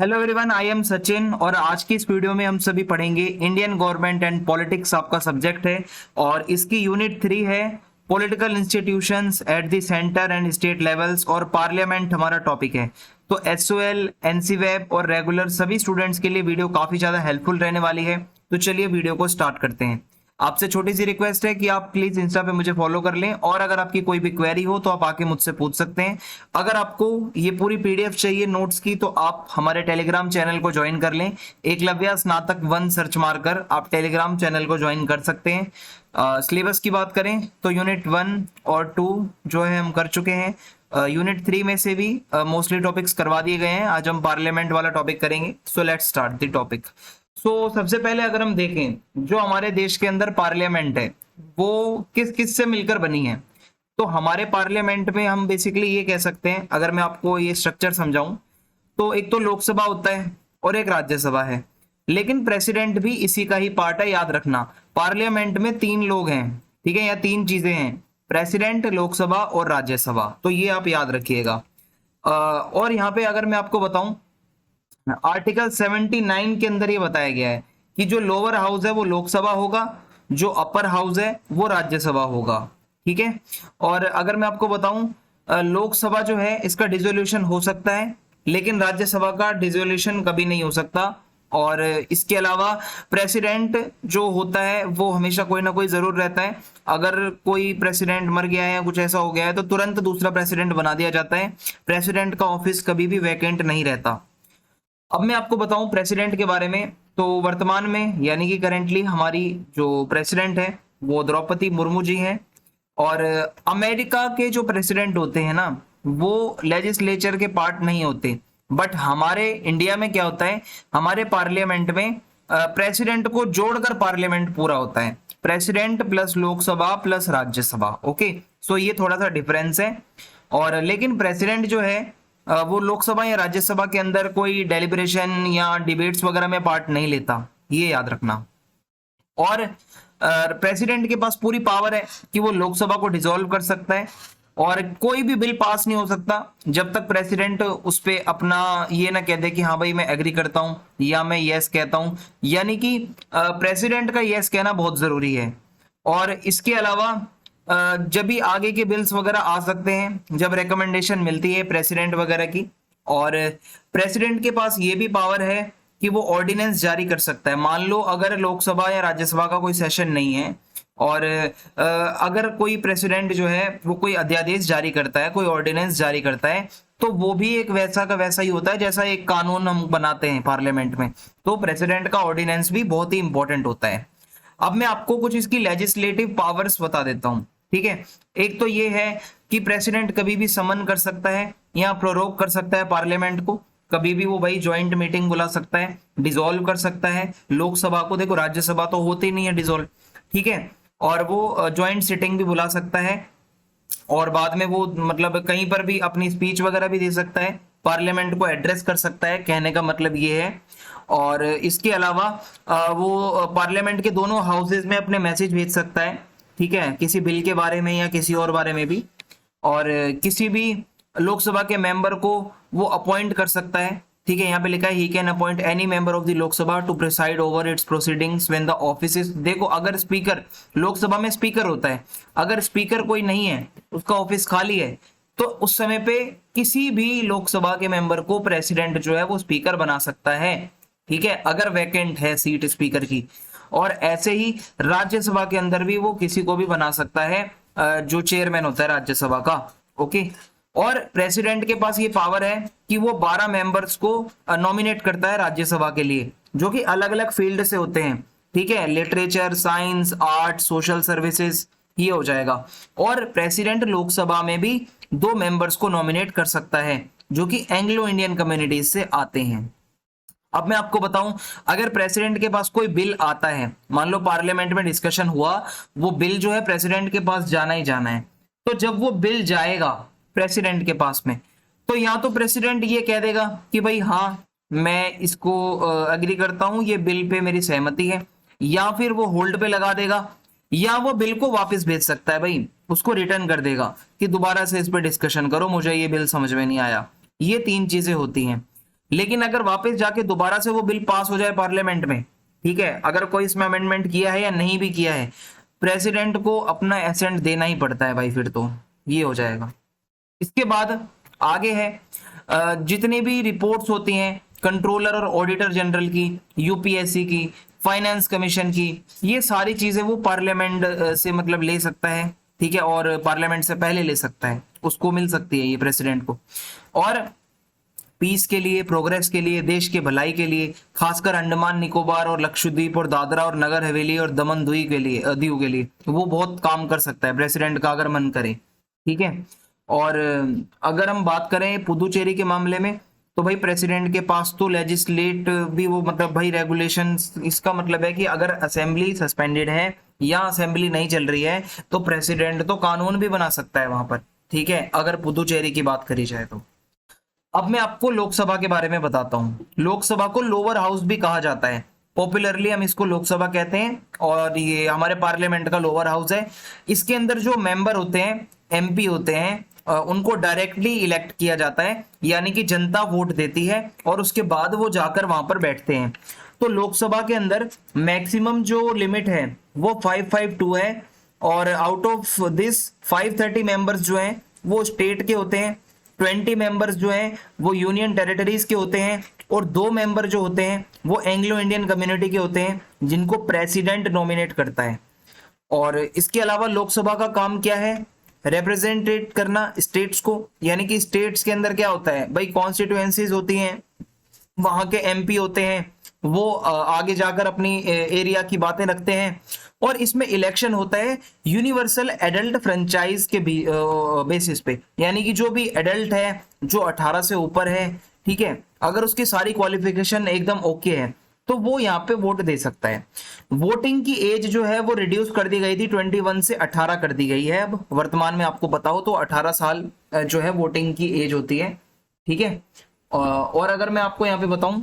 Hello everyone, I am Sachin और आज की इस वीडियो में हम सभी पढ़ेंगे इंडियन गवर्नमेंट एंड पॉलिटिक्स। आपका सब्जेक्ट है और इसकी यूनिट 3 है political institutions at the centre and state levels और पार्लियामेंट हमारा टॉपिक है। तो एसओएल, एनसीवेब और रेगुलर सभी स्टूडेंट्स के लिए वीडियो काफी ज्यादा हेल्पफुल रहने वाली है। तो चलिए वीडियो को स्टार्ट करते हैं। आपसे छोटी सी रिक्वेस्ट है कि आप प्लीज इंस्टा पे मुझे फॉलो कर लें और अगर आपकी कोई भी क्वेरी हो तो आप आके मुझसे पूछ सकते हैं। अगर आपको ये पूरी पीडीएफ चाहिए नोट्स की तो आप हमारे टेलीग्राम चैनल को ज्वाइन कर लें। एकलव्य स्नातक 1 सर्च मारकर आप टेलीग्राम चैनल को ज्वाइन कर सकते हैं। सिलेबस की बात करें तो यूनिट 1 और 2 जो है हम कर चुके हैं। यूनिट 3 में से भी मोस्टली टॉपिक्स करवा दिए गए हैं। आज हम पार्लियामेंट वाला टॉपिक करेंगे। So let's start the topic. सबसे पहले अगर हम देखें जो हमारे देश के अंदर पार्लियामेंट है वो किस किस से मिलकर बनी है, तो हमारे पार्लियामेंट में हम बेसिकली ये कह सकते हैं, अगर मैं आपको ये स्ट्रक्चर समझाऊं तो एक तो लोकसभा होता है और एक राज्यसभा है, लेकिन प्रेसिडेंट भी इसी का ही पार्ट है। याद रखना, पार्लियामेंट में 3 लोग हैं, ठीक है, या 3 चीजें हैं, प्रेसिडेंट, लोकसभा और राज्यसभा। तो ये आप याद रखिएगा। और यहाँ पे अगर मैं आपको बताऊं, आर्टिकल 79 के अंदर ये बताया गया है कि जो लोअर हाउस है वो लोकसभा होगा, जो अपर हाउस है वो राज्यसभा होगा, ठीक है। और अगर मैं आपको बताऊं, लोकसभा जो है इसका डिसोल्यूशन हो सकता है लेकिन राज्यसभा का डिसोल्यूशन कभी नहीं हो सकता। और इसके अलावा प्रेसिडेंट जो होता है वो हमेशा कोई ना कोई जरूर रहता है। अगर कोई प्रेसिडेंट मर गया है या कुछ ऐसा हो गया है तो तुरंत दूसरा प्रेसिडेंट बना दिया जाता है। प्रेसिडेंट का ऑफिस कभी भी वैकेंट नहीं रहता। अब मैं आपको बताऊं प्रेसिडेंट के बारे में, तो वर्तमान में यानी कि करेंटली हमारी जो प्रेसिडेंट है वो द्रौपदी मुर्मू जी हैं। और अमेरिका के जो प्रेसिडेंट होते हैं ना वो लेजिस्लेचर के पार्ट नहीं होते, बट हमारे इंडिया में क्या होता है, हमारे पार्लियामेंट में प्रेसिडेंट को जोड़कर पार्लियामेंट पूरा होता है। President plus Lok Sabha plus Rajya Sabha. Okay, so ये थोड़ा सा डिफरेंस है। और लेकिन प्रेसिडेंट जो है वो लोकसभा या राज्यसभा के अंदर कोई डेलिब्रेशन या डिबेट्स वगैरह में पार्ट नहीं लेता, ये याद रखना। और प्रेसिडेंट के पास पूरी पावर है कि वो लोकसभा को डिसॉल्व कर सकता है और कोई भी बिल पास नहीं हो सकता जब तक प्रेसिडेंट उस पे अपना ये ना कह दे कि हाँ भाई मैं एग्री करता हूं या मैं यस कहता हूं। यानी कि प्रेसिडेंट का यस कहना बहुत जरूरी है। और इसके अलावा जब भी आगे के बिल्स वगैरह आ सकते हैं जब रिकमेंडेशन मिलती है प्रेसिडेंट वगैरह की। और प्रेसिडेंट के पास ये भी पावर है कि वो ऑर्डिनेंस जारी कर सकता है। मान लो अगर लोकसभा या राज्यसभा का कोई सेशन नहीं है और अगर कोई प्रेसिडेंट जो है वो कोई अध्यादेश जारी करता है, कोई ऑर्डिनेंस जारी करता है, तो वो भी एक वैसा का वैसा ही होता है जैसा एक कानून हम बनाते हैं पार्लियामेंट में। तो प्रेसिडेंट का ऑर्डिनेंस भी बहुत ही इंपॉर्टेंट होता है। अब मैं आपको कुछ इसकी लेजिस्लेटिव पावर्स बता देता हूं, ठीक है। एक तो ये है कि प्रेसिडेंट कभी भी समन कर सकता है या प्रोरोग कर सकता है पार्लियामेंट को, कभी भी वो भाई ज्वाइंट मीटिंग बुला सकता है, डिसॉल्व कर सकता है लोकसभा को। देखो राज्यसभा तो होती नहीं है डिसॉल्व, ठीक है, और वो ज्वाइंट सिटिंग भी बुला सकता है और बाद में वो मतलब कहीं पर भी अपनी स्पीच वगैरह भी दे सकता है, पार्लियामेंट को एड्रेस कर सकता है, कहने का मतलब ये है। और इसके अलावा वो पार्लियामेंट के दोनों हाउसेज में अपने मैसेज भेज सकता है, ठीक है, किसी बिल के बारे में या किसी और बारे में भी। और किसी भी लोकसभा के मेंबर को वो अपॉइंट कर सकता है, ठीक है। यहाँ पे लिखा है he can appoint any member of the Lok Sabha to preside over its proceedings when the office is. देखो अगर स्पीकर, लोकसभा में स्पीकर होता है, अगर स्पीकर कोई नहीं है, उसका ऑफिस खाली है, तो उस समय पे किसी भी लोकसभा के मेंबर को प्रेसिडेंट जो है वो स्पीकर बना सकता है, ठीक है, अगर वैकेंट है सीट स्पीकर की। और ऐसे ही राज्यसभा के अंदर भी वो किसी को भी बना सकता है जो चेयरमैन होता है राज्यसभा का। ओके, और प्रेसिडेंट के पास ये पावर है कि वो 12 मेंबर्स को नॉमिनेट करता है राज्यसभा के लिए, जो कि अलग अलग फील्ड से होते हैं, ठीक है, literature, science, art, social services, ये हो जाएगा। और प्रेसिडेंट लोकसभा में भी 2 मेंबर्स को नॉमिनेट कर सकता है जो कि एंग्लो इंडियन कम्युनिटीज से आते हैं। अब मैं आपको बताऊं, अगर प्रेसिडेंट के पास कोई बिल आता है, मान लो पार्लियामेंट में डिस्कशन हुआ, वो बिल जो है प्रेसिडेंट के पास जाना ही जाना है, तो जब वो बिल जाएगा प्रेसिडेंट के पास में, तो या तो प्रेसिडेंट ये कह देगा कि भाई हाँ मैं इसको एग्री करता हूं, ये बिल पे मेरी सहमति है, या फिर वो होल्ड पे लगा देगा, या वो बिल को वापस भेज सकता है, भाई उसको रिटर्न कर देगा कि दोबारा से इस पे डिस्कशन करो, मुझे ये बिल समझ में नहीं आया। ये 3 चीजें होती हैं। लेकिन अगर वापस जाके दोबारा से वो बिल पास हो जाए पार्लियामेंट में, ठीक है, अगर कोई इसमें अमेंडमेंट किया है या नहीं भी किया है, प्रेसिडेंट को अपना एसेंट देना ही पड़ता है भाई, फिर तो ये हो जाएगा। इसके बाद आगे है जितनी भी रिपोर्ट्स होती हैं कंट्रोलर और ऑडिटर जनरल की, यूपीएससी की, फाइनेंस कमीशन की, ये सारी चीजें वो पार्लियामेंट से मतलब ले सकता है, ठीक है, और पार्लियामेंट से पहले ले सकता है, उसको मिल सकती है ये प्रेसिडेंट को। और पीस के लिए, प्रोग्रेस के लिए, देश के भलाई के लिए, खासकर अंडमान निकोबार और लक्षद्वीप और दादरा और नगर हवेली और दमन द्वीप के लिए, दीव के लिए वो बहुत काम कर सकता है प्रेसिडेंट का अगर मन करे, ठीक है। और अगर हम बात करें पुदुचेरी के मामले में, तो भाई प्रेसिडेंट के पास तो लेजिस्लेट भी वो मतलब भाई रेगुलेशन, इसका मतलब है कि अगर असेंबली सस्पेंडेड है या असेंबली नहीं चल रही है तो प्रेसिडेंट तो कानून भी बना सकता है वहां पर, ठीक है, अगर पुदुचेरी की बात करी जाए तो। अब मैं आपको लोकसभा के बारे में बताता हूँ। लोकसभा को लोअर हाउस भी कहा जाता है, पॉपुलरली हम इसको लोकसभा कहते हैं, और ये हमारे पार्लियामेंट का लोअर हाउस है। इसके अंदर जो मेंबर होते हैं, एमपी होते हैं, उनको डायरेक्टली इलेक्ट किया जाता है, यानी कि जनता वोट देती है और उसके बाद वो जाकर वहां पर बैठते हैं। तो लोकसभा के अंदर मैक्सिमम जो लिमिट है वो 552 है, और आउट ऑफ दिस 530 मेंबर्स जो हैं वो स्टेट के होते हैं, 20 मेंबर्स जो हैं वो यूनियन टेरिटरीज के होते हैं, और 2 मेंबर जो होते हैं वो एंग्लो इंडियन कम्युनिटी के होते हैं, जिनको प्रेसिडेंट नॉमिनेट करता है। और इसके अलावा लोकसभा का काम क्या है? रिप्रेजेंटेट करना स्टेट्स को, यानी कि स्टेट्स के अंदर क्या होता है भाई, कॉन्स्टिट्यूएंसीज होती हैं, वहां के एमपी होते हैं, वो आगे जाकर अपनी एरिया की बातें रखते हैं, और इसमें इलेक्शन होता है यूनिवर्सल एडल्ट फ्रेंचाइज के बेसिस पे, यानी कि जो भी एडल्ट है, जो 18 से ऊपर है, ठीक है, अगर उसकी सारी क्वालिफिकेशन एकदम ओके है तो वो यहाँ पे वोट दे सकता है। वोटिंग की एज जो है वो रिड्यूस कर दी गई थी, 21 से 18 कर दी गई है। अब वर्तमान में आपको बताओ तो 18 साल जो है वोटिंग की एज होती है, ठीक है। और अगर मैं आपको यहाँ पे बताऊं,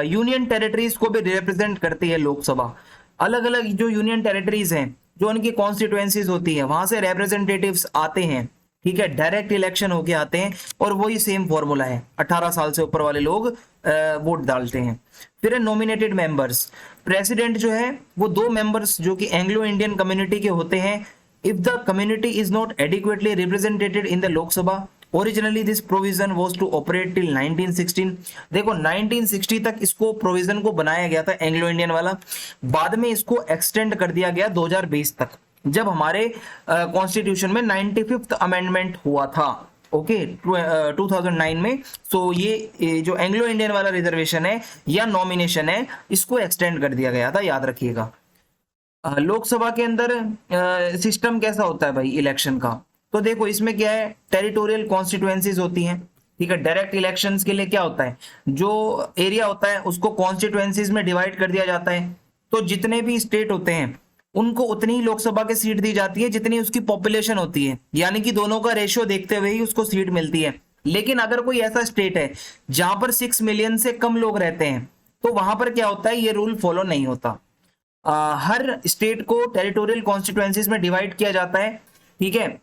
यूनियन टेरिटरीज को भी रिप्रेजेंट करती है लोकसभा। अलग अलग जो यूनियन टेरिटरीज हैं, जो उनकी कॉन्स्टिट्यूएंसीज होती है, वहां से रिप्रेजेंटेटिव्स आते हैं, ठीक है, डायरेक्ट इलेक्शन होके आते हैं, और वही सेम फॉर्मूला है, 18 साल से ऊपर वाले लोग वोट डालते हैं। फिर है नॉमिनेटेड मेंबर्स। प्रेसिडेंट जो है वो 2 मेंबर्स जो कि एंग्लो इंडियन कम्युनिटी के होते हैं। If the community is not adequately represented in the Lok Sabha, originally this provision was to operate till 1916। देखो 1960 तक इसको प्रोविजन को बनाया गया था, एंग्लो इंडियन वाला, बाद में इसको एक्सटेंड कर दिया गया 2020 तक, जब हमारे कॉन्स्टिट्यूशन में 95th अमेंडमेंट हुआ था, ओके, 2009 में। सो ये जो एंग्लो इंडियन वाला रिजर्वेशन है या नॉमिनेशन है, इसको एक्सटेंड कर दिया गया था, याद रखिएगा। लोकसभा के अंदर सिस्टम कैसा होता है भाई इलेक्शन का? तो देखो इसमें क्या है, टेरिटोरियल कॉन्स्टिट्यूएंसीज होती हैं, ठीक है। डायरेक्ट इलेक्शंस के लिए क्या होता है, जो एरिया होता है उसको कॉन्स्टिट्यूएंसीज में डिवाइड कर दिया जाता है, तो जितने भी स्टेट होते हैं उनको उतनी ही लोकसभा की सीट दी जाती है जितनी उसकी पॉपुलेशन होती है, यानी कि दोनों का रेशियो देखते हुए ही उसको सीट मिलती है। लेकिन अगर कोई ऐसा स्टेट है जहां पर 6 मिलियन से कम लोग रहते हैं, तो वहां पर क्या होता है, ये रूल फॉलो नहीं होता। हर स्टेट को टेरिटोरियल कॉन्स्टिट्यूएंसीज में डिवाइड किया जाता है, ठीक है,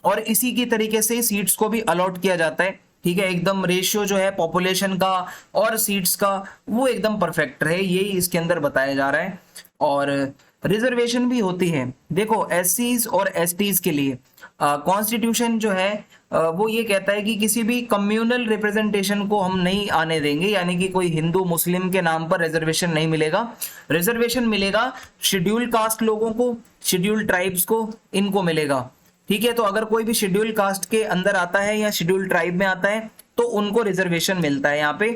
और इसी की तरीके से सीट्स को भी अलॉट किया जाता है, ठीक है। एकदम रेशियो जो है पॉपुलेशन का और सीट्स का वो एकदम परफेक्ट रहे, यही इसके अंदर बताया जा रहा है। और रिजर्वेशन भी होती है। देखो एससीज और एसटीज के लिए कॉन्स्टिट्यूशन जो है वो ये कहता है कि किसी भी कम्युनल रिप्रेजेंटेशन को हम नहीं आने देंगे, यानी कि कोई हिंदू मुस्लिम के नाम पर रिजर्वेशन नहीं मिलेगा। रिजर्वेशन मिलेगा शेड्यूल कास्ट लोगों को, शेड्यूल ट्राइब्स को, इनको मिलेगा, ठीक है। तो अगर कोई भी शेड्यूल कास्ट के अंदर आता है या शेड्यूल ट्राइब में आता है तो उनको रिजर्वेशन मिलता है। यहाँ पे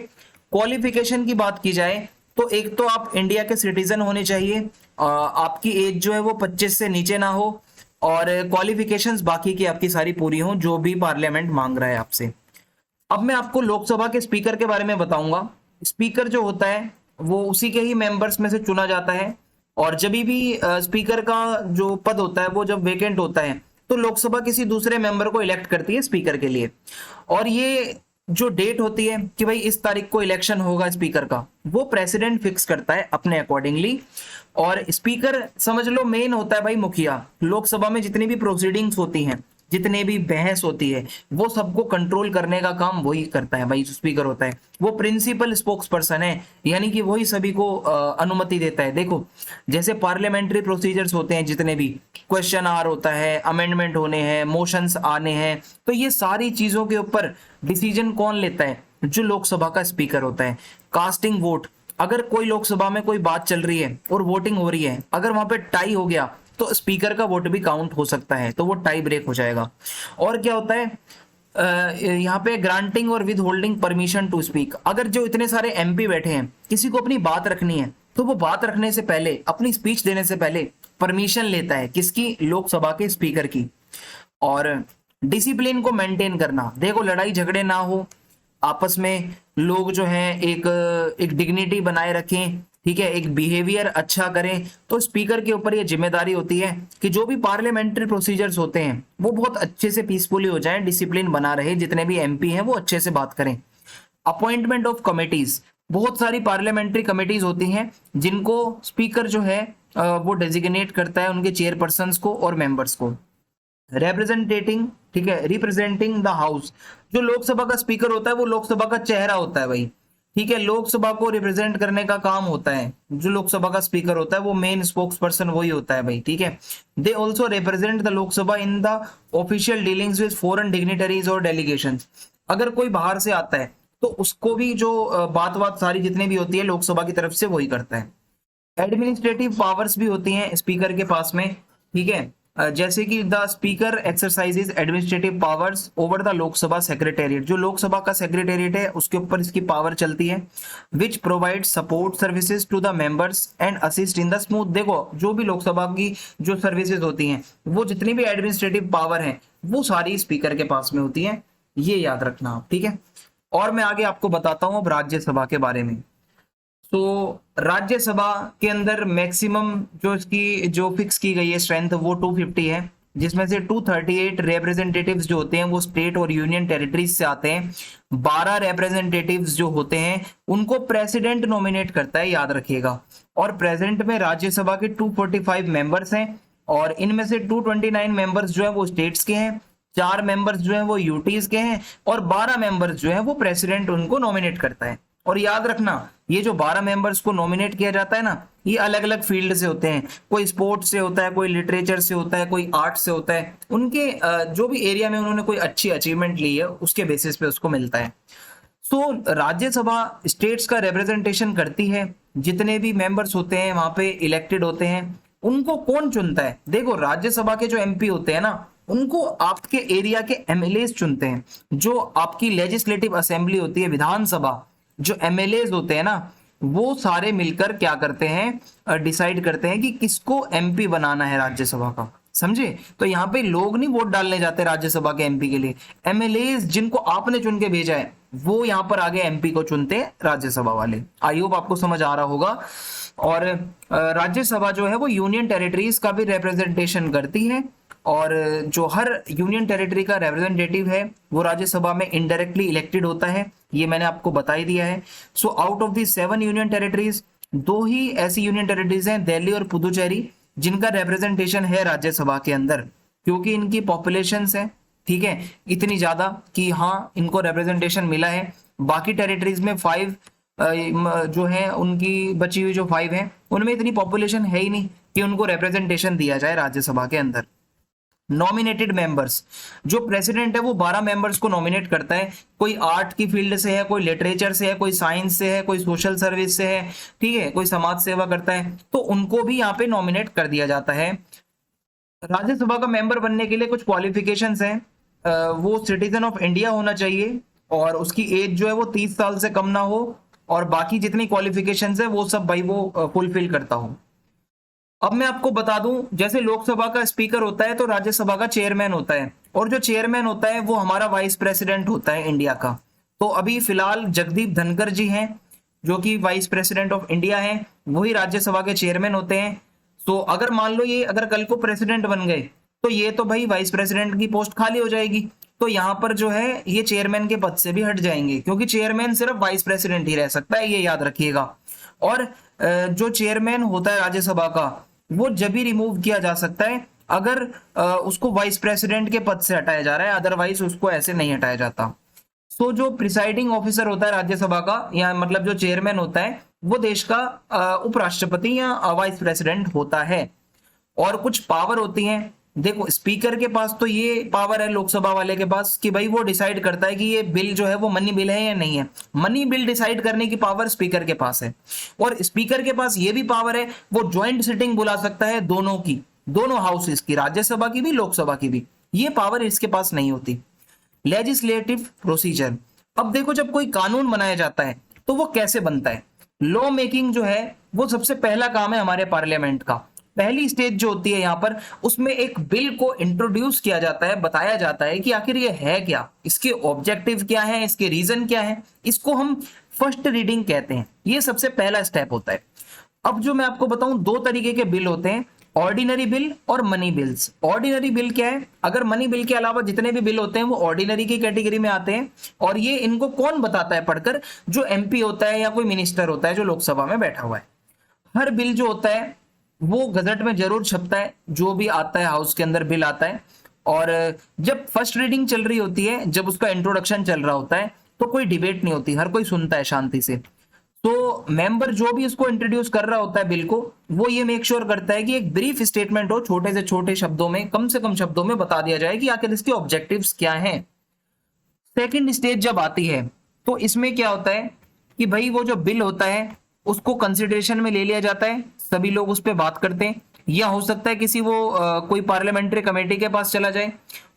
क्वालिफिकेशन की बात की जाए तो एक तो आप इंडिया के सिटीजन होने चाहिए, आपकी एज जो है वो 25 से नीचे ना हो, और क्वालिफिकेशंस बाकी की आपकी सारी पूरी हो जो भी पार्लियामेंट मांग रहा है आपसे। अब मैं आपको लोकसभा के स्पीकर के बारे में बताऊंगा। स्पीकर जो होता है वो उसी के ही मेंबर्स में से चुना जाता है, और जब भी स्पीकर का जो पद होता है वो जब वेकेंट होता है तो लोकसभा किसी दूसरे मेंबर को इलेक्ट करती है स्पीकर के लिए। और ये जो डेट होती है कि भाई इस तारीख को इलेक्शन होगा स्पीकर का, वो प्रेसिडेंट फिक्स करता है अपने अकॉर्डिंगली। और स्पीकर समझ लो मेन होता है भाई मुखिया। लोकसभा में जितनी भी प्रोसीडिंग्स होती हैं जितने भी बहस होती है वो सबको कंट्रोल करने का काम वही करता है भाई, जो स्पीकर होता है वो प्रिंसिपल स्पोक्स पर्सन है, यानी कि वही सभी को अनुमति देता है। देखो जैसे पार्लियामेंट्री प्रोसीजर्स होते हैं, जितने भी क्वेश्चन आर होता है, अमेंडमेंट होने हैं, मोशंस आने हैं, तो ये सारी चीजों के ऊपर डिसीजन कौन लेता है? जो लोकसभा का स्पीकर होता है। कास्टिंग वोट, अगर कोई लोकसभा में कोई बात चल रही है और वोटिंग हो रही है, अगर वहां पे टाई हो गया तो स्पीकर का वोट भी काउंट हो सकता है, तो वो टाई ब्रेक हो जाएगा। और क्या होता है यहाँ पे ग्रांटिंग और withholding permission to speak, अगर जो इतने सारे एमपी बैठे हैं किसी को अपनी बात रखनी है तो वो बात रखने से पहले, अपनी स्पीच देने से पहले परमिशन लेता है, किसकी? लोकसभा के स्पीकर की। और डिसिप्लिन को मेंटेन करना, देखो लड़ाई झगड़े ना हो आपस में, लोग जो है एक डिग्निटी बनाए रखें, ठीक है, एक बिहेवियर अच्छा करें, तो स्पीकर के ऊपर ये जिम्मेदारी होती है कि जो भी पार्लियामेंट्री प्रोसीजर्स होते हैं वो बहुत अच्छे से पीसफुली हो जाएं, डिसिप्लिन बना रहे, जितने भी एमपी हैं वो अच्छे से बात करें। अपॉइंटमेंट ऑफ कमिटीज, बहुत सारी पार्लियामेंट्री कमिटीज होती हैं जिनको स्पीकर जो है वो डेजिग्नेट करता है, उनके चेयरपर्सन्स को और मेंबर्स को। रिप्रेजेंटेटिंग, ठीक है, रिप्रेजेंटिंग द हाउस, जो लोकसभा का स्पीकर होता है वो लोकसभा का चेहरा होता है भाई, ठीक है, लोकसभा को रिप्रेजेंट करने का काम होता है। जो लोकसभा का स्पीकर होता है वो मेन स्पोक्स पर्सन वही होता है भाई, ठीक है। They also represent the Lok Sabha in the official dealings with foreign dignitaries और डेलीगेशंस, अगर कोई बाहर से आता है तो उसको भी जो बात सारी जितनी भी होती है लोकसभा की तरफ से वही करता है। एडमिनिस्ट्रेटिव पावर्स भी होती हैं स्पीकर के पास में, ठीक है, जैसे कि the speaker exercises administrative powers over the Lok Sabha secretariat, जो लोकसभा का सेक्रेटेरिएट है उसके ऊपर इसकी पावर चलती है। Which provide support services to the members and assist in the smooth, देखो जो भी लोकसभा की जो सर्विसेज होती हैं वो जितनी भी एडमिनिस्ट्रेटिव पावर है वो सारी स्पीकर के पास में होती है, ये याद रखना आप, ठीक है। और मैं आगे आपको बताता हूं अब राज्यसभा के बारे में। तो राज्यसभा के अंदर मैक्सिमम जो इसकी जो फिक्स की गई है स्ट्रेंथ वो 250 है, जिसमें से 238 रिप्रेजेंटेटिव्स जो होते हैं वो स्टेट और यूनियन टेरिटरीज से आते हैं। 12 रिप्रेजेंटेटिव्स जो होते हैं उनको प्रेसिडेंट नॉमिनेट करता है, याद रखिएगा। और प्रेजेंट में राज्यसभा के 245 मेंबर्स हैं और इनमें से 229 मेंबर्स जो है वो स्टेट्स के हैं, 4 मेंबर्स जो है वो यूटीज के हैं और 12 मेंबर्स जो है वो प्रेसिडेंट उनको नॉमिनेट करता है। और याद रखना ये जो 12 मेंबर्स को नॉमिनेट किया जाता है ना, ये अलग अलग फील्ड से होते हैं, कोई स्पोर्ट्स से होता है, कोई लिटरेचर से होता है, कोई आर्ट से होता है, उनके जो भी एरिया में उन्होंने कोई अच्छी अचीवमेंट ली है उसके बेसिस पे उसको मिलता है। सो राज्यसभा स्टेट्स का रिप्रेजेंटेशन करती है, जितने भी मेंबर्स होते हैं वहां पे इलेक्टेड होते हैं। उनको कौन चुनता है? देखो राज्यसभा के जो एमपी होते हैं ना उनको आपके एरिया के एमएलए चुनते हैं। जो आपकी लेजिस्लेटिव असेंबली होती है, विधानसभा, जो एमएलए होते हैं ना वो सारे मिलकर क्या करते हैं, डिसाइड करते हैं कि किसको एमपी बनाना है राज्यसभा का, समझे? तो यहाँ पे लोग नहीं वोट डालने जाते राज्यसभा के एमपी के लिए, एमएलए जिनको आपने चुन के भेजा है वो यहाँ पर आगे एमपी को चुनते हैं राज्यसभा वाले। आई होप आपको समझ आ रहा होगा। और राज्यसभा जो है वो यूनियन टेरिटरीज का भी रिप्रेजेंटेशन करती है और जो हर यूनियन टेरिटरी का रिप्रेजेंटेटिव है वो राज्यसभा में इनडायरेक्टली इलेक्टेड होता है, ये मैंने आपको बता ही दिया है। So out of the 7 union territories 2 ही ऐसी यूनियन टेरिटरीज हैं, दिल्ली और पुदुचेरी, जिनका रिप्रेजेंटेशन है राज्यसभा के अंदर, क्योंकि इनकी पॉपुलेशन है, ठीक है, इतनी ज्यादा कि हाँ इनको रिप्रेजेंटेशन मिला है। बाकी टेरिटरीज में 5 जो है उनकी बची हुई जो 5 है उनमें इतनी पॉपुलेशन है ही नहीं कि उनको रिप्रेजेंटेशन दिया जाए राज्यसभा के अंदर। नॉमिनेटेड मेंबर्स, जो प्रेसिडेंट है वो 12 मेंबर्स को नॉमिनेट करता है, कोई आर्ट की फील्ड से है, कोई लिटरेचर से है, कोई साइंस से है, कोई सोशल सर्विस से है, ठीक है, कोई समाज सेवा करता है, तो उनको भी यहाँ पे नॉमिनेट कर दिया जाता है। राज्यसभा का मेंबर बनने के लिए कुछ क्वालिफिकेशंस हैं, वो सिटीजन ऑफ इंडिया होना चाहिए और उसकी एज जो है वो 30 साल से कम ना हो, और बाकी जितनी क्वालिफिकेशंस है वो सब भाई वो फुलफिल करता हो। अब मैं आपको बता दूं, जैसे लोकसभा का स्पीकर होता है तो राज्यसभा का चेयरमैन होता है, और जो चेयरमैन होता है वो हमारा वाइस प्रेसिडेंट होता है इंडिया का। तो अभी फिलहाल जगदीप धनखड़ जी हैं जो कि वाइस प्रेसिडेंट ऑफ इंडिया हैं, वही राज्यसभा के चेयरमैन होते हैं। तो अगर मान लो ये अगर कल को प्रेसिडेंट बन गए तो ये तो भाई वाइस प्रेसिडेंट की पोस्ट खाली हो जाएगी, तो यहाँ पर जो है ये चेयरमैन के पद से भी हट जाएंगे, क्योंकि चेयरमैन सिर्फ वाइस प्रेसिडेंट ही रह सकता है, ये याद रखिएगा। और जो चेयरमैन होता है राज्यसभा का वो जब भी रिमूव किया जा सकता है अगर उसको वाइस प्रेसिडेंट के पद से हटाया जा रहा है, अदरवाइज उसको ऐसे नहीं हटाया जाता। सो जो प्रिसाइडिंग ऑफिसर होता है राज्यसभा का, या मतलब जो चेयरमैन होता है, वो देश का उपराष्ट्रपति या वाइस प्रेसिडेंट होता है। और कुछ पावर होती हैं। देखो, स्पीकर के पास तो ये पावर है लोकसभा वाले के पास कि भाई वो डिसाइड करता है कि ये बिल जो है वो मनी बिल है या नहीं है। मनी बिल डिसाइड करने की पावर स्पीकर के पास है। और स्पीकर के पास ये भी पावर है, वो ज्वाइंट सिटिंग बुला सकता है दोनों की, दोनों हाउसेस की, राज्यसभा की भी लोकसभा की भी। ये पावर इसके पास नहीं होती। Legislative procedure. अब देखो, जब कोई कानून बनाया जाता है तो वो कैसे बनता है। लॉ मेकिंग जो है वो सबसे पहला काम है हमारे पार्लियामेंट का। पहली स्टेज जो होती है यहाँ पर, उसमें एक बिल को इंट्रोड्यूस किया जाता है, बताया जाता है कि आखिर ये है क्या, इसके ऑब्जेक्टिव क्या है, इसके रीजन क्या है। इसको हम फर्स्ट रीडिंग कहते हैं। ये सबसे पहला स्टेप होता है। अब जो मैं आपको बताऊं, दो तरीके के बिल होते हैं, ऑर्डिनरी बिल और मनी बिल्स। ऑर्डिनरी बिल क्या है? अगर मनी बिल के अलावा जितने भी बिल होते हैं वो ऑर्डिनरी की कैटेगरी में आते हैं। और ये इनको कौन बताता है पढ़कर? जो एमपी होता है या कोई मिनिस्टर होता है जो लोकसभा में बैठा हुआ है। हर बिल जो होता है वो गजट में जरूर छपता है, जो भी आता है हाउस के अंदर बिल आता है। और जब फर्स्ट रीडिंग चल रही होती है, जब उसका इंट्रोडक्शन चल रहा होता है, तो कोई डिबेट नहीं होती, हर कोई सुनता है शांति से। तो मेंबर जो भी इसको इंट्रोड्यूस कर रहा होता है बिल को, वो ये मेक श्योर करता है कि एक ब्रीफ स्टेटमेंट हो, छोटे से छोटे शब्दों में, कम से कम शब्दों में बता दिया जाए कि आखिर इसके ऑब्जेक्टिव्स क्या हैं। सेकंड स्टेज जब आती है तो इसमें क्या होता है कि भाई वो जो बिल होता है उसको कंसिडरेशन में ले लिया जाता है, सभी लोग उस पर बात करते हैं। या हो सकता है किसी कोई पार्लियामेंट्री कमेटी के पास चला जाए,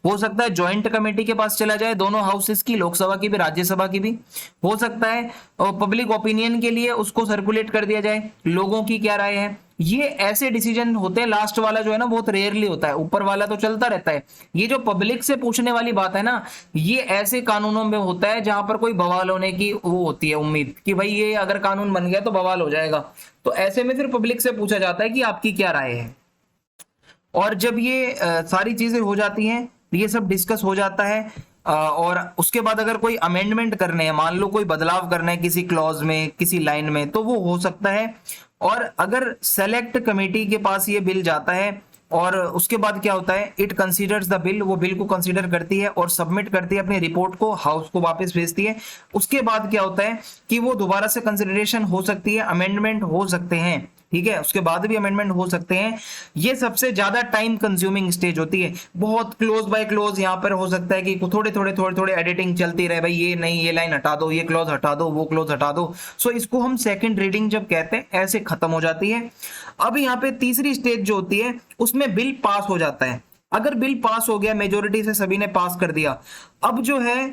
हो सकता है ज्वाइंट कमेटी के पास चला जाए, दोनों हाउसेस की, लोकसभा की भी राज्यसभा की भी। हो सकता है पब्लिक ओपिनियन के लिए उसको सर्कुलेट कर दिया जाए, लोगों की क्या राय है। ये ऐसे डिसीजन होते हैं। लास्ट वाला जो है ना बहुत रेयरली होता है, ऊपर वाला तो चलता रहता है। ये जो पब्लिक से पूछने वाली बात है ना, ये ऐसे कानूनों में होता है जहां पर कोई बवाल होने की वो होती है उम्मीद कि भाई ये अगर कानून बन गया तो बवाल हो जाएगा। तो ऐसे में फिर पब्लिक से पूछा जाता है कि आपकी क्या राय है। और जब ये सारी चीजें हो जाती हैं, ये सब डिस्कस हो जाता है, और उसके बाद अगर कोई अमेंडमेंट करने हैं, मान लो कोई बदलाव करना है किसी क्लॉज में, किसी लाइन में, तो वो हो सकता है। और अगर सेलेक्ट कमेटी के पास ये बिल जाता है, और उसके बाद क्या होता है, इट कंसीडर्स द बिल, वो बिल को कंसीडर करती है और सबमिट करती है अपनी रिपोर्ट को, हाउस को वापस भेजती है। उसके बाद क्या होता है कि वो दोबारा से कंसिडरेशन हो सकती है, अमेंडमेंट हो सकते हैं, ठीक है, उसके बाद भी अमेंडमेंट हो सकते हैं। ये सबसे ज्यादा टाइम कंज्यूमिंग स्टेज होती है। बहुत क्लोज बाय क्लोज यहाँ पर हो सकता है कि थोड़े एडिटिंग चलती रहे, भाई ये नहीं, ये लाइन हटा दो, ये क्लोज हटा दो, वो क्लोज हटा दो। सो इसको हम सेकंड रीडिंग जब कहते हैं, ऐसे खत्म हो जाती है। अब यहाँ पे तीसरी स्टेज जो होती है उसमें बिल पास हो जाता है। अगर बिल पास हो गया, मेजोरिटी से सभी ने पास कर दिया, अब जो है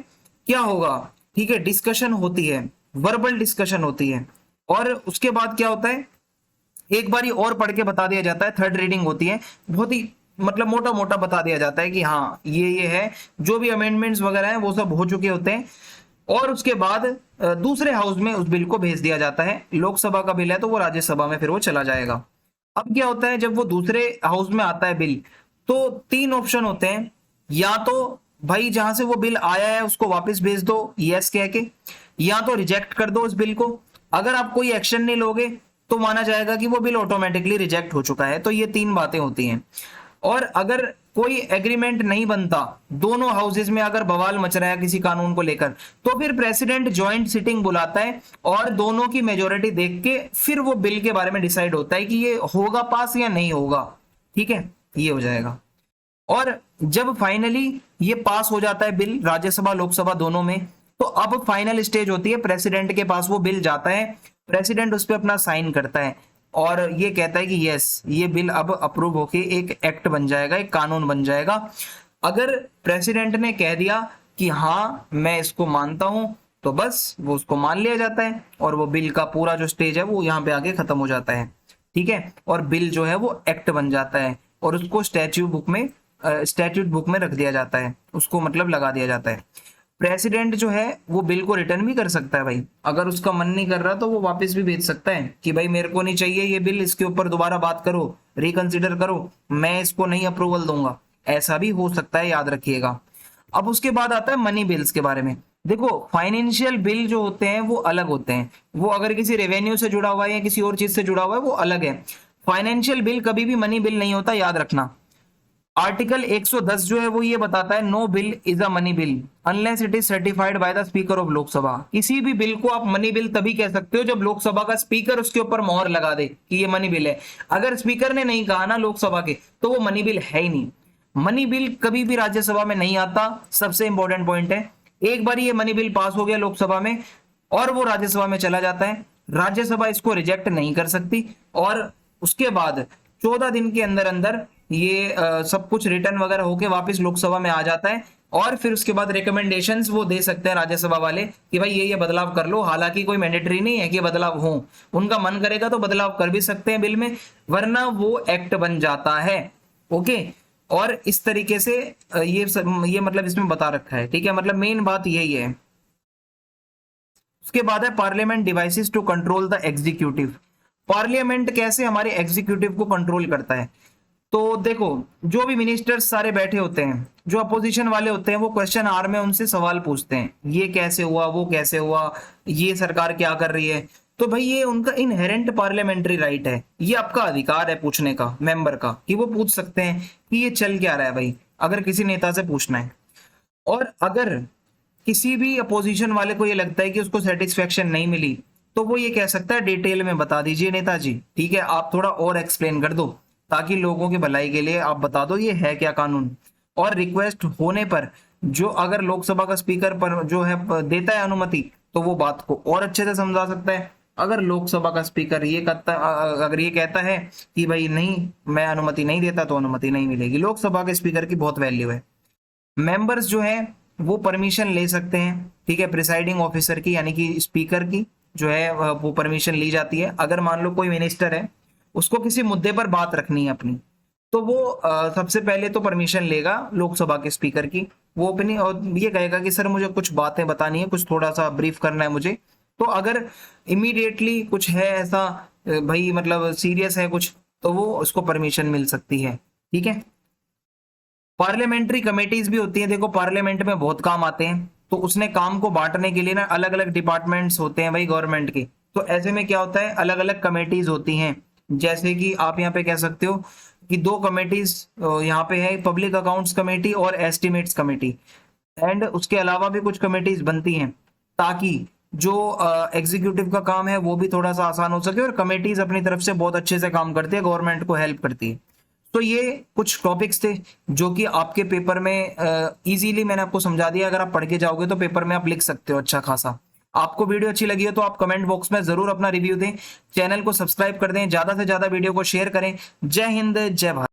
क्या होगा, ठीक है, डिस्कशन होती है, वर्बल डिस्कशन होती है। और उसके बाद क्या होता है, एक बारी और पढ़ के बता दिया जाता है, थर्ड रीडिंग होती है, बहुत ही मतलब मोटा मोटा बता दिया जाता है कि हाँ ये है, जो भी अमेंडमेंट्स वगैरह हैं वो सब हो चुके होते हैं। और उसके बाद दूसरे हाउस में उस बिल को भेज दिया जाता है। लोकसभा का बिल है तो वो राज्यसभा में फिर वो चला जाएगा। अब क्या होता है, जब वो दूसरे हाउस में आता है बिल, तो तीन ऑप्शन होते हैं। या तो भाई जहां से वो बिल आया है उसको वापस भेज दो यस कह के, या तो रिजेक्ट कर दो उस बिल को। अगर आप कोई एक्शन नहीं लोगे तो माना जाएगा कि वो बिल ऑटोमेटिकली रिजेक्ट हो चुका है। तो ये तीन बातें होती हैं। और अगर कोई एग्रीमेंट नहीं बनता, दोनों हाउसेज में अगर बवाल मच रहा है किसी कानून को लेकर, तो फिर प्रेसिडेंट ज्वाइंट सिटिंग बुलाता है और दोनों की मेजोरिटी देख के फिर वो बिल के बारे में डिसाइड होता है कि ये होगा पास या नहीं होगा, ठीक है, ये हो जाएगा। और जब फाइनली ये पास हो जाता है बिल, राज्यसभा लोकसभा दोनों में, तो अब फाइनल स्टेज होती है, प्रेसिडेंट के पास वो बिल जाता है, प्रेसिडेंट उस पर अपना साइन करता है और ये कहता है कि यस, ये बिल अब अप्रूव होके एक एक्ट बन जाएगा, एक कानून बन जाएगा। अगर प्रेसिडेंट ने कह दिया कि हाँ मैं इसको मानता हूं, तो बस वो उसको मान लिया जाता है और वो बिल का पूरा जो स्टेज है वो यहाँ पे आगे खत्म हो जाता है, ठीक है। और बिल जो है वो एक्ट बन जाता है और उसको स्टैट्यूट बुक में रख दिया जाता है, उसको मतलब लगा दिया जाता है। प्रेसिडेंट जो है वो बिल को रिटर्न भी कर सकता है भाई, अगर उसका मन नहीं कर रहा तो वो वापस भी भेज सकता है कि भाई मेरे को नहीं चाहिए ये बिल, इसके ऊपर दोबारा बात करो, रिकंसिडर करो, मैं इसको नहीं अप्रूवल दूंगा, ऐसा भी हो सकता है, याद रखिएगा। अब उसके बाद आता है मनी बिल्स के बारे में। देखो फाइनेंशियल बिल जो होते हैं वो अलग होते हैं, वो अगर किसी रेवेन्यू से जुड़ा हुआ है या किसी और चीज से जुड़ा हुआ है वो अलग है। फाइनेंशियल बिल कभी भी मनी बिल नहीं होता, याद रखना। आर्टिकल 110 जो है वो ये बताता है no bill is a money bill unless it is certified by the speaker of Lok Sabha. किसी भी बिल को आप मनी बिल तभी कह सकते हो जब लोकसभा का स्पीकर उसके ऊपर मोहर लगा दे कि ये मनी बिल है। अगर स्पीकर ने नहीं कहा ना लोकसभा के, तो वो मनी बिल है ही नहीं। मनी बिल कभी भी राज्यसभा में नहीं आता, सबसे इंपॉर्टेंट पॉइंट है। एक बार ये मनी बिल पास हो गया लोकसभा में और वो राज्यसभा में चला जाता है, राज्यसभा इसको रिजेक्ट नहीं कर सकती, और उसके बाद 14 दिन के अंदर अंदर ये सब कुछ रिटर्न वगैरह होके वापस लोकसभा में आ जाता है। और फिर उसके बाद रिकमेंडेशंस वो दे सकते हैं राज्यसभा वाले कि भाई ये बदलाव कर लो। हालांकि कोई मैंडेटरी नहीं है कि बदलाव हो, उनका मन करेगा तो बदलाव कर भी सकते हैं बिल में, वरना वो एक्ट बन जाता है। ओके, और इस तरीके से ये मतलब इसमें बता रखा है। ठीक है, मतलब मेन बात यही है। उसके बाद है parliament devices to control the executive. Parliament कैसे हमारे एग्जीक्यूटिव को कंट्रोल करता है? तो देखो, जो भी मिनिस्टर्स सारे बैठे होते हैं, जो अपोजिशन वाले होते हैं, वो क्वेश्चन आवर में उनसे सवाल पूछते हैं, ये कैसे हुआ, वो कैसे हुआ, ये सरकार क्या कर रही है। तो भाई ये उनका इनहेरेंट पार्लियामेंट्री राइट है, ये आपका अधिकार है पूछने का मेंबर का, कि वो पूछ सकते हैं कि ये चल क्या रहा है भाई, अगर किसी नेता से पूछना है। और अगर किसी भी अपोजिशन वाले को ये लगता है कि उसको सेटिस्फेक्शन नहीं मिली, तो वो ये कह सकता है डिटेल में बता दीजिए नेताजी, ठीक है, आप थोड़ा और एक्सप्लेन कर दो, ताकि लोगों की भलाई के लिए आप बता दो ये है क्या कानून। और रिक्वेस्ट होने पर जो अगर लोकसभा का स्पीकर पर जो है देता है अनुमति, तो वो बात को और अच्छे से समझा सकता है। अगर लोकसभा का स्पीकर ये कहता अगर ये कहता है कि भाई नहीं, मैं अनुमति नहीं देता, तो अनुमति नहीं मिलेगी। लोकसभा के स्पीकर की बहुत वैल्यू है। मेंबर्स जो है वो परमिशन ले सकते हैं, ठीक है, प्रिसाइडिंग ऑफिसर की, यानी कि स्पीकर की जो है वो परमिशन ली जाती है। अगर मान लो कोई मिनिस्टर है, उसको किसी मुद्दे पर बात रखनी है अपनी, तो वो सबसे पहले तो परमिशन लेगा लोकसभा के स्पीकर की। वो अपनी और ये कहेगा कि सर मुझे कुछ बातें बतानी है, कुछ थोड़ा सा ब्रीफ करना है मुझे। तो अगर इमीडिएटली कुछ है ऐसा भाई मतलब सीरियस है कुछ, तो वो उसको परमिशन मिल सकती है। ठीक है, पार्लियामेंट्री कमेटीज भी होती हैं। देखो, पार्लियामेंट में बहुत काम आते हैं, तो उसने काम को बांटने के लिए ना अलग अलग डिपार्टमेंट्स होते हैं भाई गवर्नमेंट के। तो ऐसे में क्या होता है, अलग अलग कमेटीज होती हैं। जैसे कि आप यहाँ पे कह सकते हो कि दो कमेटीज यहाँ पे है, पब्लिक अकाउंट्स कमेटी और एस्टिमेट्स कमेटी। एंड उसके अलावा भी कुछ कमेटीज बनती हैं, ताकि जो एग्जीक्यूटिव का काम है वो भी थोड़ा सा आसान हो सके, और कमेटीज अपनी तरफ से बहुत अच्छे से काम करती है, गवर्नमेंट को हेल्प करती है। तो ये कुछ टॉपिक्स थे जो कि आपके पेपर में इजीली मैंने आपको समझा दिया। अगर आप पढ़ के जाओगे तो पेपर में आप लिख सकते हो अच्छा खासा। आपको वीडियो अच्छी लगी हो तो आप कमेंट बॉक्स में जरूर अपना रिव्यू दें, चैनल को सब्सक्राइब कर दें, ज्यादा से ज्यादा वीडियो को शेयर करें। जय हिंद, जय भारत।